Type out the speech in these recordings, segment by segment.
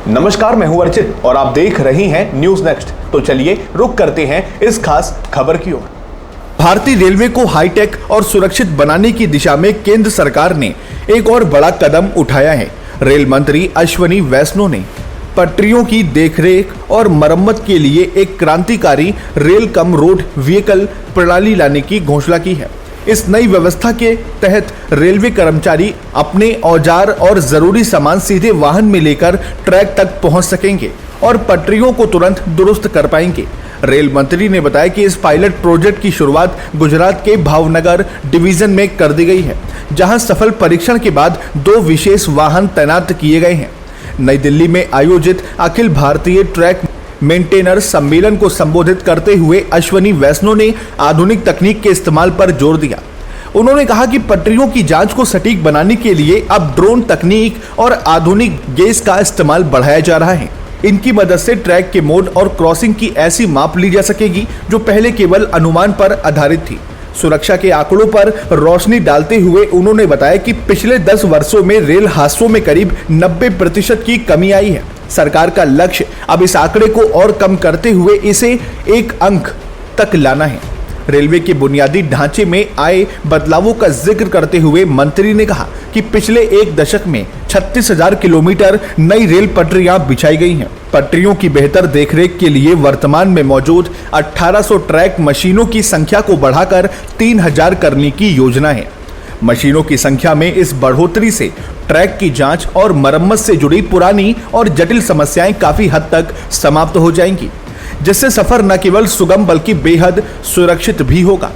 नमस्कार, मैं हूं अर्चित और आप देख रहे हैं न्यूज नेक्स्ट। तो चलिए रुक करते हैं इस खास खबर की ओर। भारतीय रेलवे को हाईटेक और सुरक्षित बनाने की दिशा में केंद्र सरकार ने एक और बड़ा कदम उठाया है। रेल मंत्री अश्विनी वैष्णव ने पटरियों की देखरेख और मरम्मत के लिए एक क्रांतिकारी रेल कम रोड व्हीकल प्रणाली लाने की घोषणा की है। इस नई व्यवस्था के तहत रेलवे कर्मचारी अपने औजार और जरूरी सामान सीधे वाहन में लेकर ट्रैक तक पहुंच सकेंगे और पटरियों को तुरंत दुरुस्त कर पाएंगे। रेल मंत्री ने बताया कि इस पायलट प्रोजेक्ट की शुरुआत गुजरात के भावनगर डिवीजन में कर दी गई है, जहां सफल परीक्षण के बाद 2 विशेष वाहन तैनात किए गए हैं। नई दिल्ली में आयोजित अखिल भारतीय ट्रैक मेंटेनर सम्मेलन को संबोधित करते हुए अश्विनी वैष्णव ने आधुनिक तकनीक के इस्तेमाल पर जोर दिया। उन्होंने कहा कि पटरियों की जांच को सटीक बनाने के लिए अब ड्रोन तकनीक और आधुनिक गेज का इस्तेमाल बढ़ाया जा रहा है। इनकी मदद से ट्रैक के मोड और क्रॉसिंग की ऐसी माप ली जा सकेगी जो पहले केवल अनुमान पर आधारित थी। सुरक्षा के आंकड़ों पर रोशनी डालते हुए उन्होंने बताया कि पिछले 10 वर्षों में रेल हादसों में करीब 90% की कमी आई है। सरकार का लक्ष्य अब इस आंकड़े को और कम करते हुए इसे 1 अंक तक लाना है। रेलवे के बुनियादी ढांचे में आए बदलावों का जिक्र करते हुए मंत्री ने कहा कि पिछले 1 दशक में 36,000 किलोमीटर नई रेल पटरियां बिछाई गई हैं। पटरियों की बेहतर देखरेख के लिए वर्तमान में मौजूद 1800 ट्रैक मशीनों की संख्या को बढ़ाकर 3000 करने की योजना है। मशीनों की संख्या में इस बढ़ोतरी से ट्रैक की जांच और मरम्मत से जुड़ी पुरानी और जटिल समस्याएं काफी हद तक समाप्त हो जाएंगी, जिससे सफर न केवल सुगम बल्कि बेहद सुरक्षित भी होगा।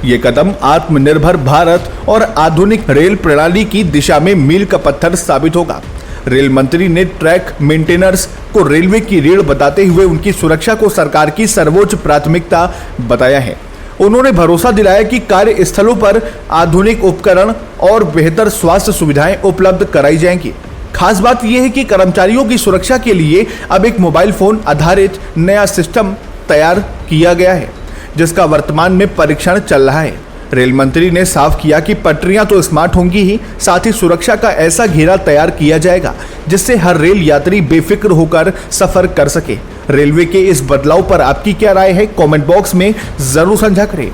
ये कदम आत्मनिर्भर भारत और आधुनिक रेल प्रणाली की दिशा में मील का पत्थर साबित होगा। रेल मंत्री ने ट्रैक मेंटेनर्स को रेलवे की रीढ़ बताते हुए उनकी सुरक्षा को सरकार की सर्वोच्च प्राथमिकता बताया है। उन्होंने भरोसा दिलाया कि कार्यस्थलों पर आधुनिक उपकरण और बेहतर स्वास्थ्य सुविधाएं उपलब्ध कराई जाएंगी। खास बात यह है कि कर्मचारियों की सुरक्षा के लिए अब एक मोबाइल फोन आधारित नया सिस्टम तैयार किया गया है, जिसका वर्तमान में परीक्षण चल रहा है। रेल मंत्री ने साफ किया कि पटरियां तो स्मार्ट होंगी ही, साथ ही सुरक्षा का ऐसा घेरा तैयार किया जाएगा जिससे हर रेल यात्री बेफिक्र होकर सफर कर सके। रेलवे के इस बदलाव पर आपकी क्या राय है? कमेंट बॉक्स में जरूर साझा करें।